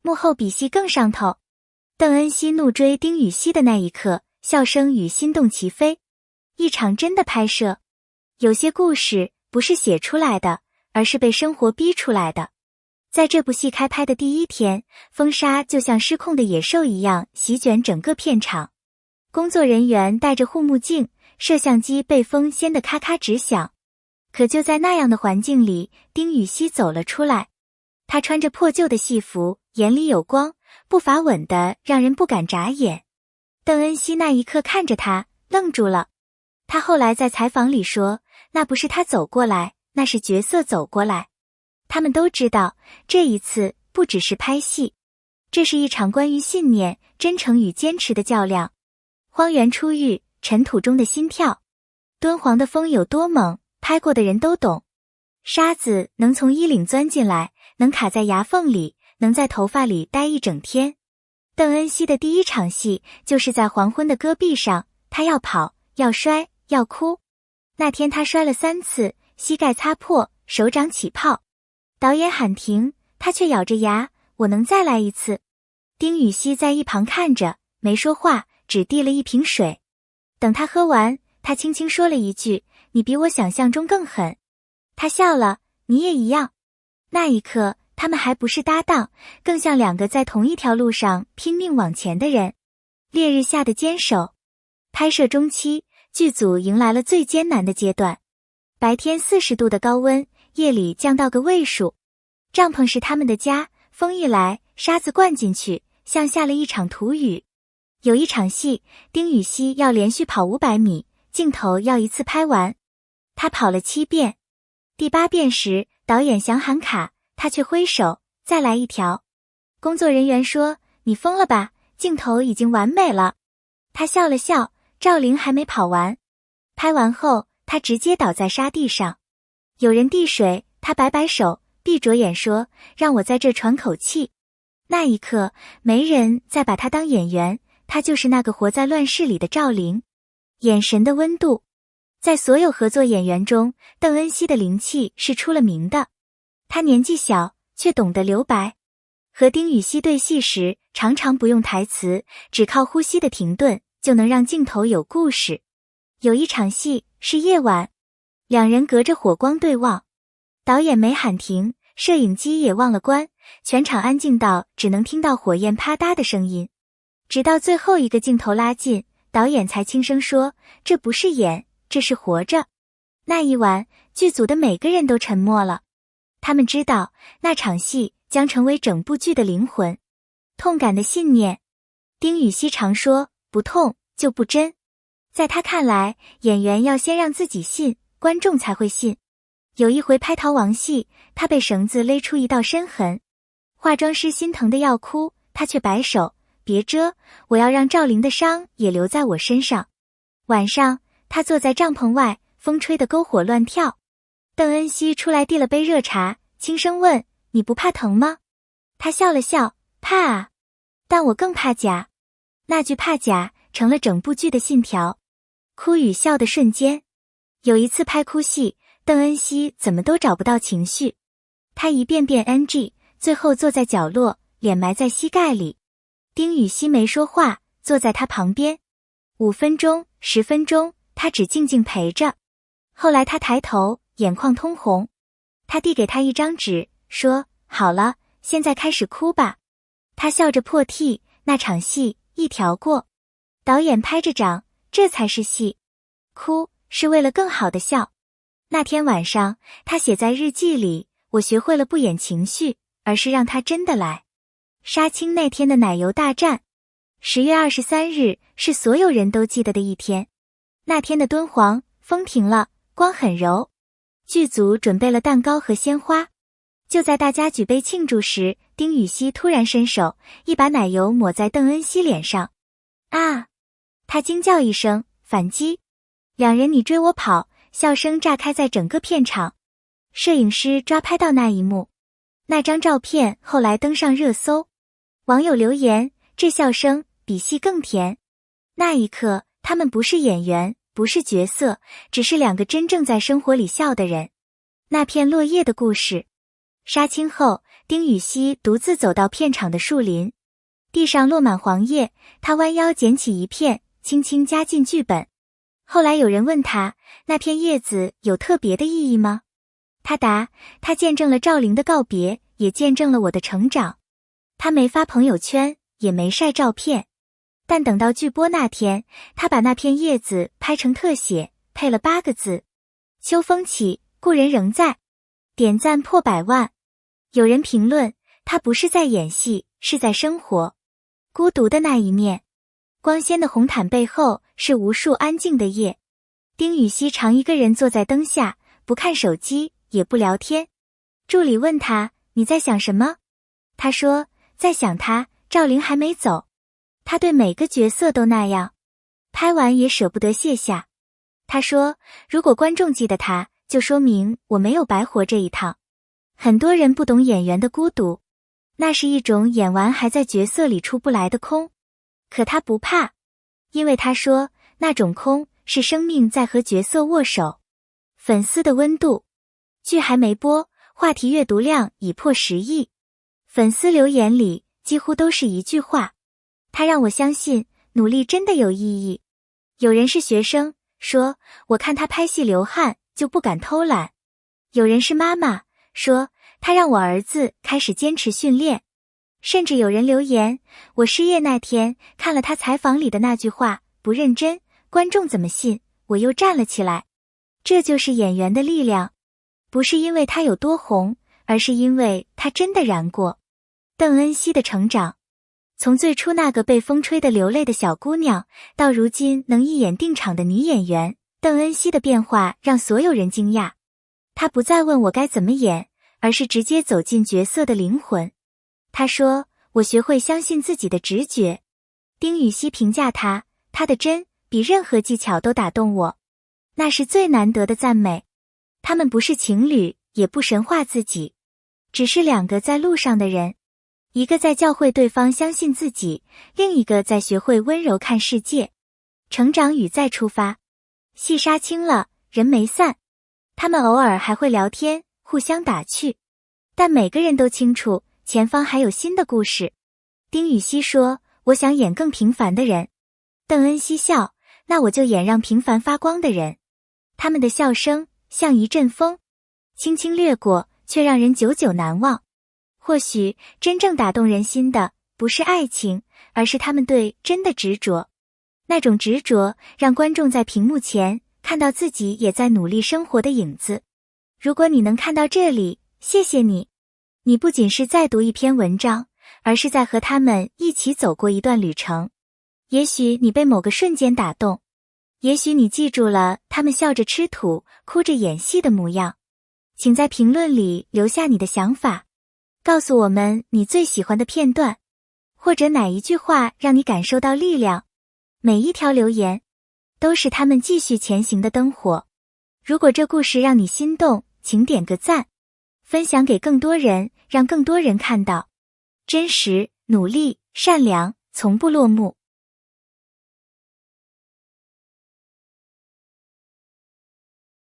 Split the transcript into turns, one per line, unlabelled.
幕后比戏更上头。邓恩熙怒追丁禹兮的那一刻，笑声与心动齐飞。一场真的拍摄。有些故事不是写出来的，而是被生活逼出来的。在这部戏开拍的第一天，风沙就像失控的野兽一样席卷整个片场。工作人员戴着护目镜，摄像机被风掀得咔咔直响。可就在那样的环境里，丁禹兮走了出来。他穿着破旧的戏服，眼里有光，步伐稳得让人不敢眨眼。邓恩熙那一刻看着他，愣住了。他后来在采访里说，那不是他走过来，那是角色走过来。他们都知道，这一次不只是拍戏，这是一场关于信念、真诚与坚持的较量。荒原初遇，尘土中的心跳。敦煌的风有多猛，拍过的人都懂。沙子能从衣领钻进来，能卡在牙缝里，能在头发里待一整天。邓恩熙的第一场戏就是在黄昏的戈壁上，他要跑，要摔，要哭。那天他摔了3次，膝盖擦破，手掌起泡。导演喊停，他却咬着牙，我能再来一次。丁禹兮在一旁看着，没说话，只递了一瓶水。等他喝完，他轻轻说了一句，你比我想象中更狠。他笑了，你也一样。那一刻，他们还不是搭档，更像2个在同一条路上拼命往前的人。烈日下的坚守。拍摄中期，剧组迎来了最艰难的阶段。白天40度的高温，夜里降到个位数。帐篷是他们的家，风一来，沙子灌进去，像下了一场土雨。有一场戏，丁禹兮要连续跑500米，镜头要一次拍完。他跑了7遍。第8遍时，导演想喊卡，他却挥手，再来一条。工作人员说，你疯了吧，镜头已经完美了。他笑了笑，赵灵还没跑完。拍完后，他直接倒在沙地上。有人递水，他摆摆手，闭着眼说，让我在这喘口气。那一刻，没人再把他当演员，他就是那个活在乱世里的赵灵。眼神的温度。在所有合作演员中，邓恩熙的灵气是出了名的。他年纪小，却懂得留白。和丁禹兮对戏时，常常不用台词，只靠呼吸的停顿，就能让镜头有故事。有一场戏是夜晚，2人隔着火光对望。导演没喊停，摄影机也忘了关，全场安静到只能听到火焰啪嗒的声音。直到最后一个镜头拉近，导演才轻声说，这不是演，这是活着。那一晚，剧组的每个人都沉默了。他们知道，那场戏将成为整部剧的灵魂。痛感的信念。丁禹兮常说，不痛就不真。在他看来，演员要先让自己信，观众才会信。有一回拍逃亡戏，他被绳子勒出一道深痕。化妆师心疼的要哭，他却摆手，别遮，我要让赵灵的伤也留在我身上。晚上，他坐在帐篷外，风吹得篝火乱跳。邓恩熙出来递了杯热茶，轻声问，你不怕疼吗？他笑了笑，怕啊，但我更怕假。那句怕假成了整部剧的信条。哭与笑的瞬间。有一次拍哭戏，邓恩熙怎么都找不到情绪。他一遍遍 NG， 最后坐在角落，脸埋在膝盖里。丁禹兮没说话，坐在他旁边。5分钟、10分钟，他只静静陪着。后来他抬头，眼眶通红。他递给他一张纸，说，好了，现在开始哭吧。他笑着破涕，那场戏一条过。导演拍着掌，这才是戏。哭是为了更好的笑。那天晚上，他写在日记里，我学会了不演情绪，而是让它真的来。杀青那天的奶油大战。10月23日是所有人都记得的一天。那天的敦煌，风停了，光很柔。剧组准备了蛋糕和鲜花。就在大家举杯庆祝时，丁禹兮突然伸手，一把奶油抹在邓恩熙脸上。啊！他惊叫一声，反击。2人你追我跑，笑声炸开在整个片场。摄影师抓拍到那一幕。那张照片后来登上热搜。网友留言，这笑声比戏更甜。那一刻，他们不是演员，不是角色，只是2个真正在生活里笑的人。那片落叶的故事。杀青后，丁禹兮独自走到片场的树林，地上落满黄叶，他弯腰捡起一片，轻轻加进剧本。后来有人问他，那片叶子有特别的意义吗？他答，他见证了赵灵的告别，也见证了我的成长。他没发朋友圈，也没晒照片，但等到剧播那天，他把那片叶子拍成特写，配了8个字：秋风起，故人仍在。点赞破100万。有人评论，他不是在演戏，是在生活。孤独的那一面，光鲜的红毯背后是无数安静的夜。丁禹兮常一个人坐在灯下，不看手机，也不聊天。助理问他，你在想什么？他说，在想他，赵灵还没走。他对每个角色都那样，拍完也舍不得卸下。他说，如果观众记得他，就说明我没有白活这一趟。很多人不懂演员的孤独，那是一种演完还在角色里出不来的空。可他不怕，因为他说，那种空是生命在和角色握手。粉丝的温度，剧还没播，话题阅读量已破10亿。粉丝留言里几乎都是一句话，他让我相信努力真的有意义。有人是学生，说我看他拍戏流汗就不敢偷懒。有人是妈妈，说他让我儿子开始坚持训练。甚至有人留言，我失业那天看了他采访里的那句话，不认真，观众怎么信，我又站了起来。这就是演员的力量，不是因为他有多红，而是因为他真的燃过。邓恩熙的成长，从最初那个被风吹得流泪的小姑娘，到如今能一眼定场的女演员，邓恩熙的变化让所有人惊讶。她不再问我该怎么演，而是直接走进角色的灵魂。她说，我学会相信自己的直觉。丁禹兮评价她的真比任何技巧都打动我，那是最难得的赞美。他们不是情侣，也不神化自己，只是2个在路上的人，一个在教会对方相信自己，另一个在学会温柔看世界。成长与再出发，戏杀青了，人没散，他们偶尔还会聊天，互相打趣，但每个人都清楚前方还有新的故事。丁禹兮说，我想演更平凡的人。邓恩熙笑，那我就演让平凡发光的人。他们的笑声像一阵风，轻轻掠过，却让人久久难忘。或许真正打动人心的不是爱情，而是他们对真的执着。那种执着让观众在屏幕前看到自己也在努力生活的影子。如果你能看到这里，谢谢你。你不仅是在读一篇文章，而是在和他们一起走过一段旅程。也许你被某个瞬间打动，也许你记住了他们笑着吃土，哭着演戏的模样。请在评论里留下你的想法，告诉我们你最喜欢的片段，或者哪一句话让你感受到力量。每一条留言都是他们继续前行的灯火。如果这故事让你心动，请点个赞，分享给更多人，让更多人看到真实、努力、善良从不落幕。